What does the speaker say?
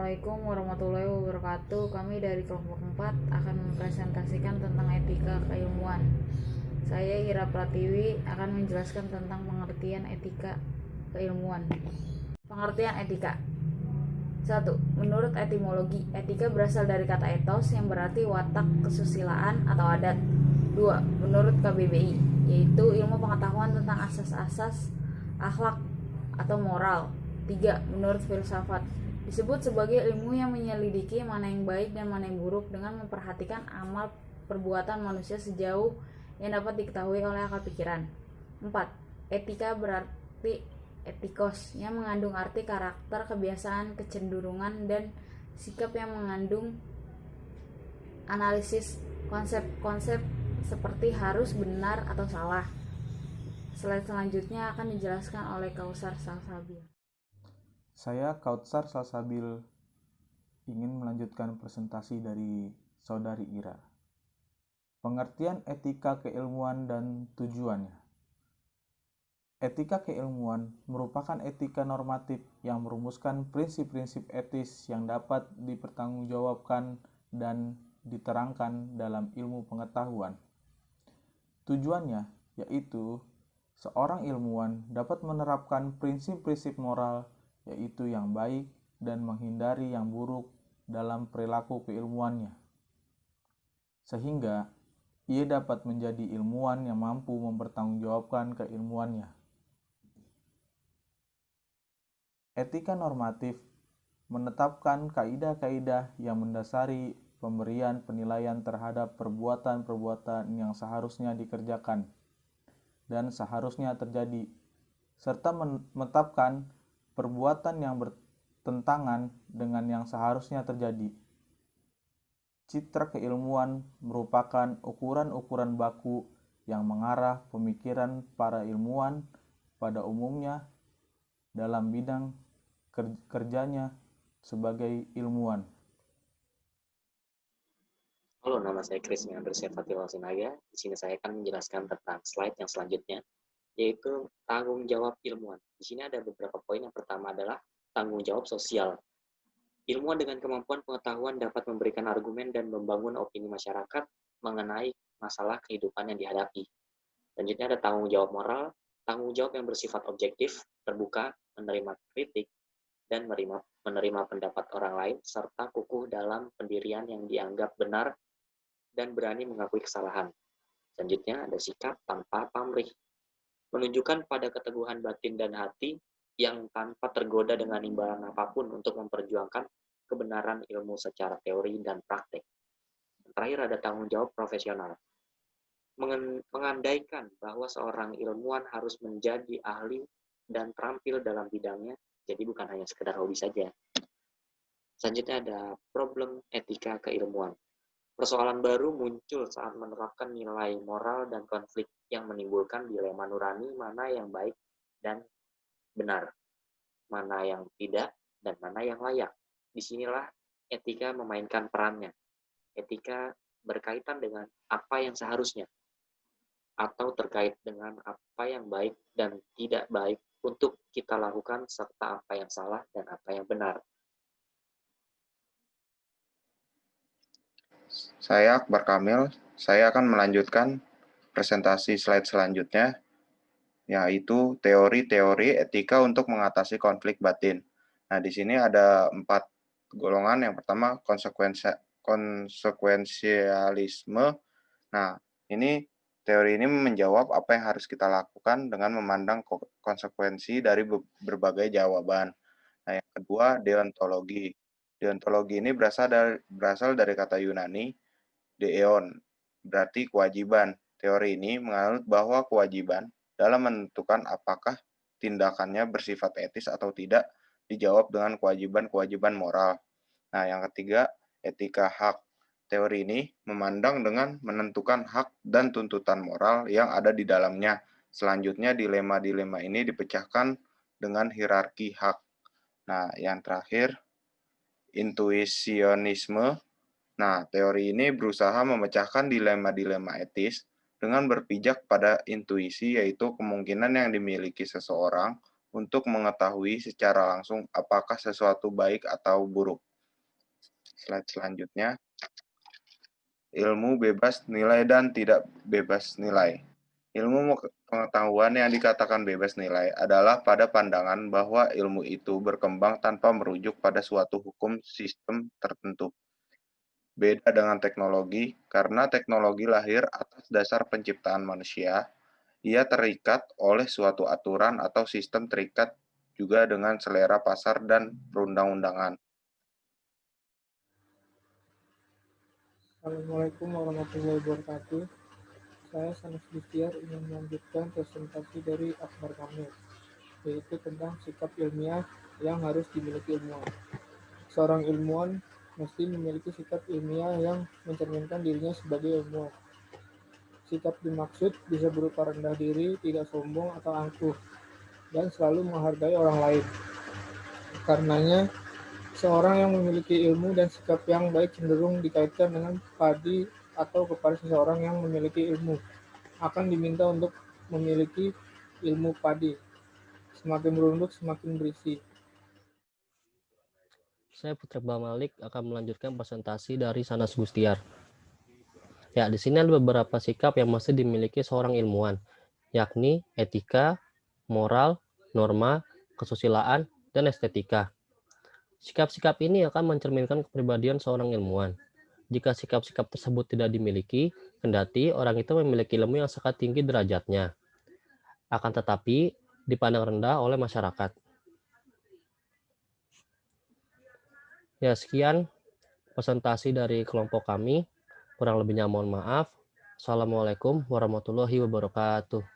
Assalamualaikum warahmatullahi wabarakatuh. Kami dari kelompok 4 akan mempresentasikan tentang etika keilmuan. Saya Ira Pratiwi akan menjelaskan tentang pengertian etika keilmuan. Pengertian etika. 1. Menurut etimologi, etika berasal dari kata etos yang berarti watak kesusilaan atau adat. 2. Menurut KBBI, yaitu ilmu pengetahuan tentang asas-asas akhlak atau moral. 3. Menurut filsafat, disebut sebagai ilmu yang menyelidiki mana yang baik dan mana yang buruk dengan memperhatikan amal perbuatan manusia sejauh yang dapat diketahui oleh akal pikiran. 4. Etika berarti etikos yang mengandung arti karakter, kebiasaan, kecenderungan, dan sikap yang mengandung analisis konsep-konsep seperti harus, benar, atau salah. Slide selanjutnya akan dijelaskan oleh Kautsar Salsabil. Saya Kautsar Salsabil ingin melanjutkan presentasi dari Saudari Ira. Pengertian etika keilmuan dan tujuannya. Etika keilmuan merupakan etika normatif yang merumuskan prinsip-prinsip etis yang dapat dipertanggungjawabkan dan diterangkan dalam ilmu pengetahuan. Tujuannya yaitu seorang ilmuwan dapat menerapkan prinsip-prinsip moral, yaitu yang baik, dan menghindari yang buruk dalam perilaku keilmuannya, sehingga ia dapat menjadi ilmuwan yang mampu mempertanggungjawabkan keilmuannya. Etika normatif menetapkan kaidah-kaidah yang mendasari pemberian penilaian terhadap perbuatan-perbuatan yang seharusnya dikerjakan dan seharusnya terjadi, serta menetapkan perbuatan yang bertentangan dengan yang seharusnya terjadi. Citra keilmuan merupakan ukuran-ukuran baku yang mengarah pemikiran para ilmuwan pada umumnya dalam bidang kerjanya sebagai ilmuwan. Halo, nama saya Chris Meander Servatila Sinaga. Di sini saya akan menjelaskan tentang slide yang selanjutnya, yaitu tanggung jawab ilmuwan. Di sini ada beberapa poin. Yang pertama adalah tanggung jawab sosial. Ilmuwan dengan kemampuan pengetahuan dapat memberikan argumen dan membangun opini masyarakat mengenai masalah kehidupan yang dihadapi. Selanjutnya ada tanggung jawab moral, tanggung jawab yang bersifat objektif, terbuka, menerima kritik, dan menerima pendapat orang lain, serta kukuh dalam pendirian yang dianggap benar dan berani mengakui kesalahan. Selanjutnya ada sikap tanpa pamrih, menunjukkan pada keteguhan batin dan hati yang tanpa tergoda dengan imbalan apapun untuk memperjuangkan kebenaran ilmu secara teori dan praktek. Terakhir ada tanggung jawab profesional, mengandaikan bahwa seorang ilmuwan harus menjadi ahli dan terampil dalam bidangnya, jadi bukan hanya sekedar hobi saja. Selanjutnya ada problem etika keilmuan. Persoalan baru muncul saat menerapkan nilai moral dan konflik yang menimbulkan dilema nurani mana yang baik dan benar, mana yang tidak, dan mana yang layak. Disinilah etika memainkan perannya. Etika berkaitan dengan apa yang seharusnya, atau terkait dengan apa yang baik dan tidak baik untuk kita lakukan, serta apa yang salah dan apa yang benar. Saya Akbar Kamil, saya akan melanjutkan presentasi slide selanjutnya, yaitu teori-teori etika untuk mengatasi konflik batin. Nah, di sini ada 4 golongan. Yang pertama, konsekuensialisme. Nah, teori ini menjawab apa yang harus kita lakukan dengan memandang konsekuensi dari berbagai jawaban. Nah, yang kedua, deontologi. Deontologi ini berasal dari kata Yunani, deon, berarti kewajiban. Teori ini menganut bahwa kewajiban dalam menentukan apakah tindakannya bersifat etis atau tidak dijawab dengan kewajiban-kewajiban moral. Nah, yang ketiga, etika hak. Teori ini memandang dengan menentukan hak dan tuntutan moral yang ada di dalamnya. Selanjutnya, dilema-dilema ini dipecahkan dengan hierarki hak. Nah, yang terakhir, intuisionisme. Nah, teori ini berusaha memecahkan dilema-dilema etis dengan berpijak pada intuisi, yaitu kemungkinan yang dimiliki seseorang untuk mengetahui secara langsung apakah sesuatu baik atau buruk. Slide selanjutnya. Ilmu bebas nilai dan tidak bebas nilai. Ilmu pengetahuan yang dikatakan bebas nilai adalah pada pandangan bahwa ilmu itu berkembang tanpa merujuk pada suatu hukum sistem tertentu. Beda dengan teknologi, karena teknologi lahir atas dasar penciptaan manusia, ia terikat oleh suatu aturan atau sistem, terikat juga dengan selera pasar dan perundang-undangan. Assalamualaikum warahmatullahi wabarakatuh. Saya Sanas Bistiar ingin melanjutkan presentasi dari Akbar Kamil, yaitu tentang sikap ilmiah yang harus dimiliki ilmuwan. Seorang ilmuwan mesti memiliki sikap ilmiah yang mencerminkan dirinya sebagai ilmuwan. Sikap dimaksud bisa berupa rendah diri, tidak sombong atau angkuh, dan selalu menghargai orang lain. Karenanya, seorang yang memiliki ilmu dan sikap yang baik cenderung dikaitkan dengan padi atau kepada seseorang yang memiliki ilmu akan diminta untuk memiliki ilmu padi. Semakin merunduk, semakin berisi. Saya Putra Malik akan melanjutkan presentasi dari Sanas Gustiar. Ya, di sini ada beberapa sikap yang mesti dimiliki seorang ilmuwan, yakni etika, moral, norma, kesusilaan, dan estetika. Sikap-sikap ini akan mencerminkan kepribadian seorang ilmuwan. Jika sikap-sikap tersebut tidak dimiliki, kendati orang itu memiliki ilmu yang sangat tinggi derajatnya, akan tetapi dipandang rendah oleh masyarakat. Ya, sekian presentasi dari kelompok kami. Kurang lebihnya mohon maaf. Assalamualaikum warahmatullahi wabarakatuh.